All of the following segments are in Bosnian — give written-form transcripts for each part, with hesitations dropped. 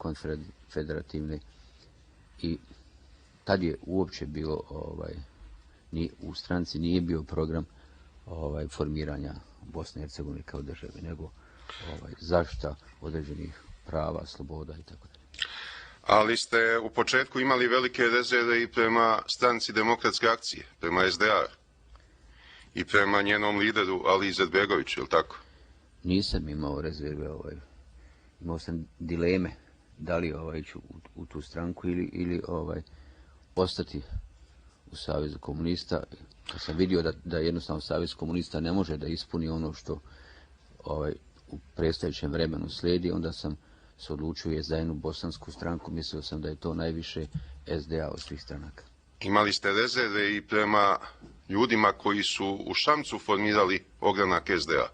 konfederativne i tad je uopće bilo u stranci nije bio program formiranja Bosne i Hercegovine kao države, nego zaštita određenih prava, sloboda i tako dalje. Ali ste u početku imali velike rezerve i prema stranci Demokratske akcije, prema SDA i prema njenom lideru Ali Izetbegoviću, je li tako? Nisam imao rezerve, imao sam dileme da li ići u tu stranku ili ostati u Savezu komunista. Kad sam vidio da jednostavno Savez komunista ne može da ispuni ono što u predstojećem vremenu slijedi, onda sam se odlučio za jednu bosansku stranku. Mislio sam da je to najviše SDA od svih stranaka. Imali ste rezerve i prema ljudima koji su u Šamcu formirali ogranak SDA.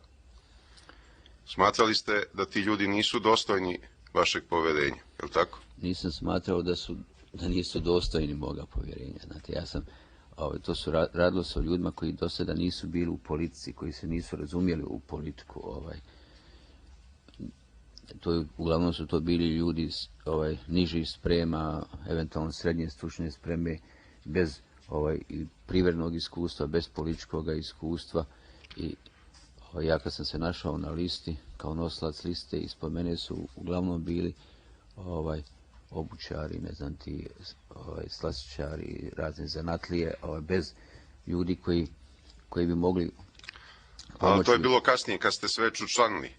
Smatrali ste da ti ljudi nisu dostojni vašeg povjerenja, je li tako? Nisam smatrao da nisu dostojni moga povjerenja. Znate, radilo se o ljudima koji do sada nisu bili u politici, koji se nisu razumjeli u politiku. Uglavnom su to bili ljudi nižih sprema, eventualno srednje stručne spreme, bez privrednog iskustva, bez političkog iskustva. I ja kad sam se našao na listi, kao nosilac liste, ispod mene su uglavnom bili obućari, ne znam ti, slasičari, razne zanatlije, bez ljudi koji bi mogli pomoći. Ali to je bilo kasnije, kad ste se već učlanili.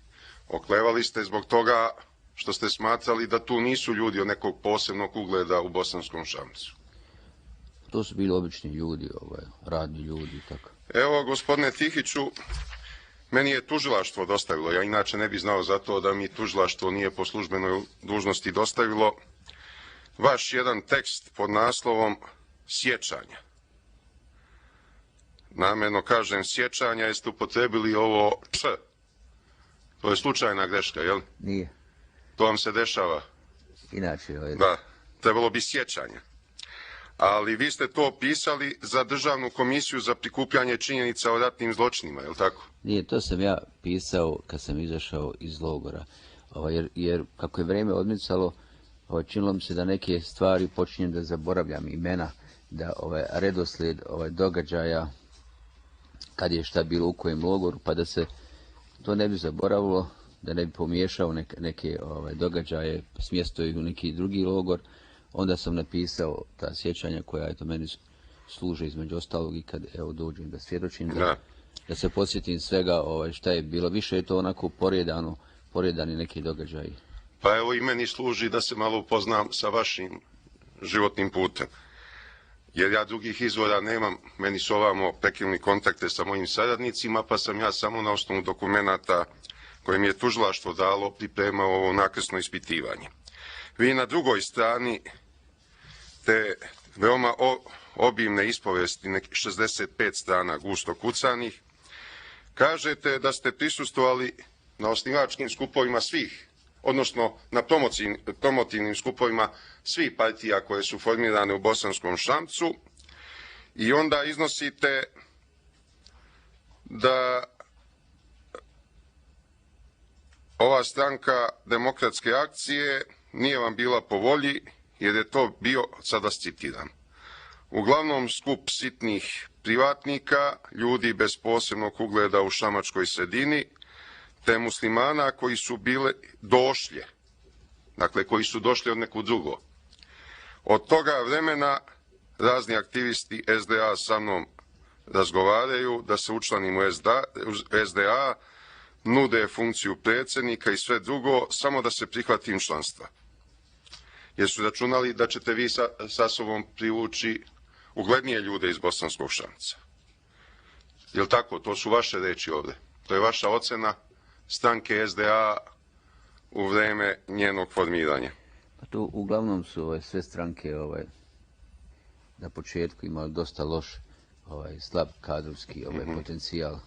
Oklevali ste zbog toga što ste smatrali da tu nisu ljudi od nekog posebnog ugleda u Bosanskom Šamcu. To su bili obični ljudi, radni ljudi i tako. Evo, gospodine Tihiću, meni je tužilaštvo dostavilo, ja inače ne bi znao za to da mi tužilaštvo nije po službenoj dužnosti dostavilo, vaš jedan tekst pod naslovom Sjećanja. Namjerno kažem sjećanja, jeste upotrebili ovo č. To je slučajna greška, jel? Nije. To vam se dešava? Inače. Da, trebalo bi sjećanja. Ali vi ste to pisali za Državnu komisiju za prikupljanje činjenica o ratnim zločinima, je li tako? Nije, to sam ja pisao kad sam izašao iz logora. Jer kako je vrijeme odmicalo, činilo mi se da neke stvari počinjem da zaboravljam, imena, da redoslijed događaja, kad je šta bilo u kojem logoru, pa da se to ne bi zaboravilo, da ne bi pomiješao neke događaje, smjestio ih u neki drugi logor. Onda sam napisao ta sjećanja koja meni služe između ostalog i kad dođem da svjedočim, da se podsjetim svega šta je bilo. Više je to onako poredani neki događaji. Pa evo i meni služi da se malo upoznam sa vašim životnim putem. Jer ja drugih izvora nemam, meni su ovamo prekinuli kontakte sa mojim saradnicima, pa sam ja samo na osnovu dokumenata koje mi je tužilaštvo dalo pripremao ovo nakrsno ispitivanje. Vi na drugoj strani te veoma obimne ispovesti, nekih 65 strana gusto kucanih, kažete da ste prisustvovali na osnivačkim skupovima svih, odnosno na promotivnim skupovima svih partija koje su formirane u Bosanskom Šamcu, i onda iznosite da ova stranka Demokratske akcije nije vam bila po volji, jer je to bio, sada citiram, uglavnom skup sitnih privatnika, ljudi bez posebnog ugleda u šamačkoj sredini, te muslimana koji su bile došlje, dakle koji su došli od nekog drugo. Od toga vremena razni aktivisti SDA sa mnom razgovaraju da se učlanim u SDA, nude funkciju predsjednika i sve drugo, samo da se prihvatim članstva. Jer su računali da ćete vi sa sobom privući uglednije ljude iz Bosanskog Šamca. Je li tako? To su vaše reči ovdje. To je vaša ocena stranke SDA u vreme njenog formiranja. Pa to uglavnom su sve stranke na početku imali dosta loš, slab kadrovski potencijal.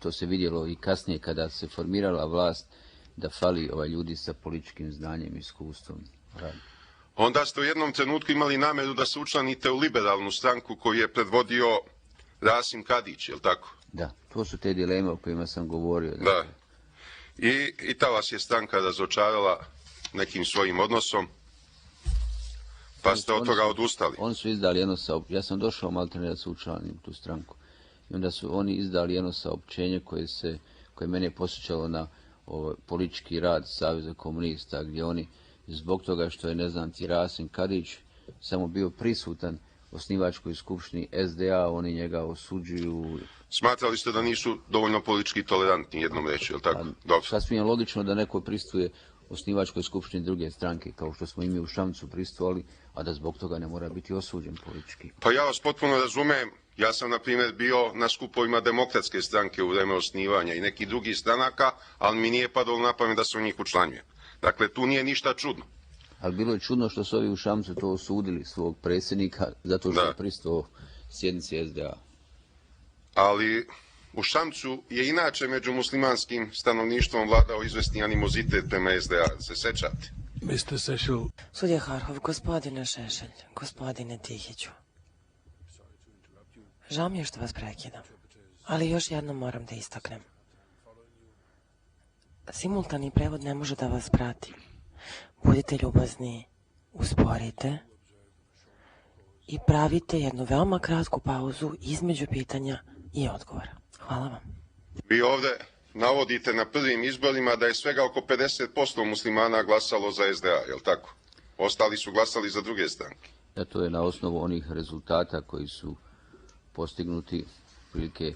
To se vidjelo i kasnije kada se formirala vlast, da fali ljudi sa političkim znanjem i iskustvom. Onda ste u jednom trenutku imali namjeru da se učlanite u liberalnu stranku koju je predvodio Rasim Kadić, je li tako? Da, to su te dileme o kojima sam govorio. Da. I ta vas je stranka razočarala nekim svojim odnosom, pa ste od toga odustali. Oni su izdali jedno saopćenje. Ja sam došao maltene da se učlanim tu stranku. I onda su oni izdali jedno saopćenje koje mene posjećalo na politički rad Saveza komunista, gdje oni zbog toga što je, ne znam, Rasim Kadić samo bio prisutan osnivačkoj skupštini SDA, oni njega osuđuju. Smatrali ste da nisu dovoljno politički tolerantni, jednom reći, je li tako? Dobro. Sasvim je logično da neko pristuje osnivačkoj skupštini druge stranke, kao što smo i mi u Šamcu pristovali, a da zbog toga ne mora biti osuđen politički. Pa ja vas potpuno razumem. Ja sam, na primjer, bio na skupovima Demokratske stranke u vreme osnivanja i nekih drugih stranaka, ali mi nije padalo na pamet da se u njih učlanjujem. Dakle, tu nije ništa čudno. Ali bilo je čudno što su ovi u Šamcu to osudili, svog predsjednika, zato što je pristao sjednici SDA. Ali u Šamcu je inače među muslimanskim stanovništvom vladao izvesni animozitet prema SDA. Se sećate? Mr. Šešelj. Sudija Harhov, gospodine Šešelj, gospodine Tihiću. Žao mi je što vas prekidam, ali još jednom moram da istaknem. Simultani prevod ne može da vas prati. Budite ljubazni, usporite i pravite jednu veoma kratku pauzu između pitanja i odgovora. Hvala vam. Vi ovde navodite na prvim izborima da je svega oko 50% muslimana glasalo za SDA, je li tako? Ostali su glasali za druge stranke. Da, to je na osnovu onih rezultata koji su postignuti, prilike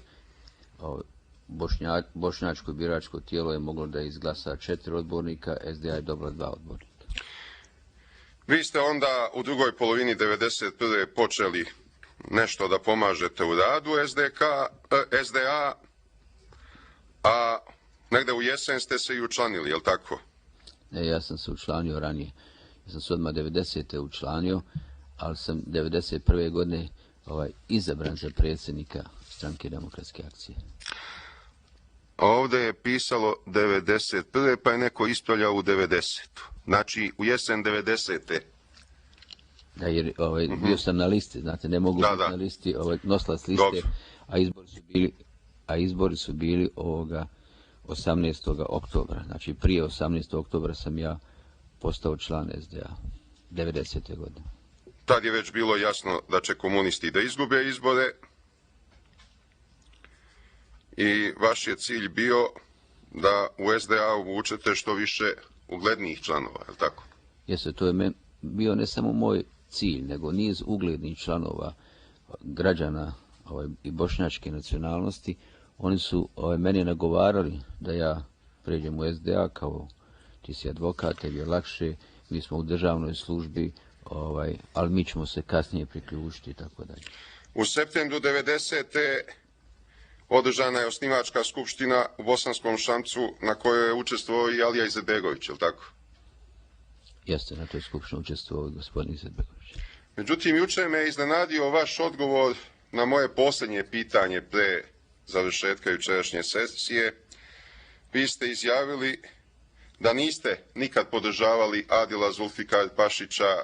bošnjačko biračko tijelo je moglo da izglasa 4 odbornika, SDA je dobila 2 odbornika. Vi ste onda u drugoj polovini 1991. počeli nešto da pomažete u radu SDA, a negde u jesen ste se i učlanili, je li tako? Ne, ja sam se učlanio ranije. Ja sam se odmah 90. učlanio, ali sam 91. godine izabran za predsjednika Stranke demokratske akcije. Ovde je pisalo 91. pa je neko ispravljao u 90. Znači u jesen 90. Da, jer bio sam na listi, znate, ne mogu biti na listi, nosilac liste, a izbori su bili 18. oktobra. Znači prije 18. oktobra sam ja postao član SDA, 90. godine. Tad je već bilo jasno da će komunisti da izgube izbore i vaš je cilj bio da u SDA uvučete što više uglednijih članova, je li tako? Jeste, to je bio ne samo moj cilj, nego niz uglednih članova građana i bošnjačke nacionalnosti. Oni su meni nagovarali da ja pređem u SDA, kao ti si advokat, tebi je lakše, mi smo u državnoj službi, ali mi ćemo se kasnije priključiti i tako dalje. U septembru 90. održana je osnivačka skupština u Bosanskom Šamcu na kojoj je učestvovao i Alija Izetbegović, je li tako? Jeste, na toj skupštini učestvovao i gospodin Izetbegović. Međutim, juče me je iznenadio vaš odgovor na moje posljednje pitanje pre završetka jučerašnje sesije. Vi ste izjavili da niste nikad podržavali Adila Zulfikar Pašića,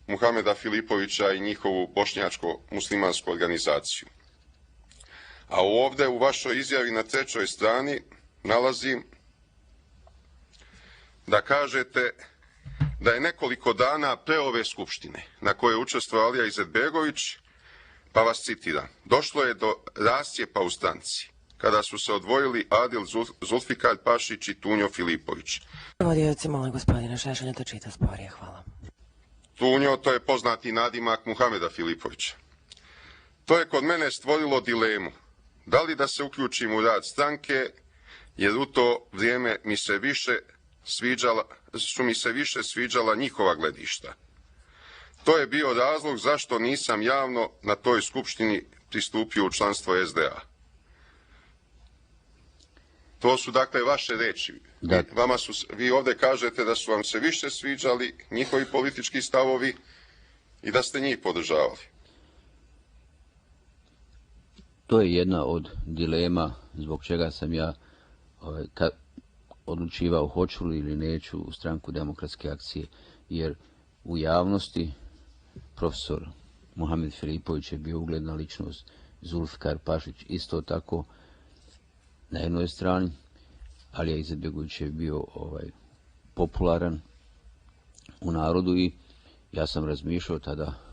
Muhameda Filipovića i njihovu bošnjačko-muslimansku organizaciju. A ovde u vašoj izjavi na 3. strani nalazim da kažete da je nekoliko dana pre ove skupštine na kojoj je učestvovao Alija Izetbegović, pa vas citiram, došlo je do rascijepa u stranci kada su se odvojili Adil Zulfikar Pašić i Tunjo Filipović. Vodioci, molim gospodine Šešelja da čita sporije, hvala. Tunjo, to je poznati nadimak Muhameda Filipovića. To je kod mene stvorilo dilemu. Da li da se uključim u rad stranke, jer u to vrijeme su mi se više sviđala njihova gledišta. To je bio razlog zašto nisam javno na toj skupštini pristupio u članstvo SDA. To su dakle vaše reči. Vi ovde kažete da su vam se više sviđali njihovi politički stavovi i da ste njih podržavali. To je jedna od dilema zbog čega sam ja odlučivao hoću li ili neću u Stranku demokratske akcije, jer u javnosti profesor Muhamed Filipović je bio ugledna ličnost, Zulfikar Pašić isto tako na jednoj strani, Alija Izetbegović je bio popularan u narodu i ja sam razmišljao tada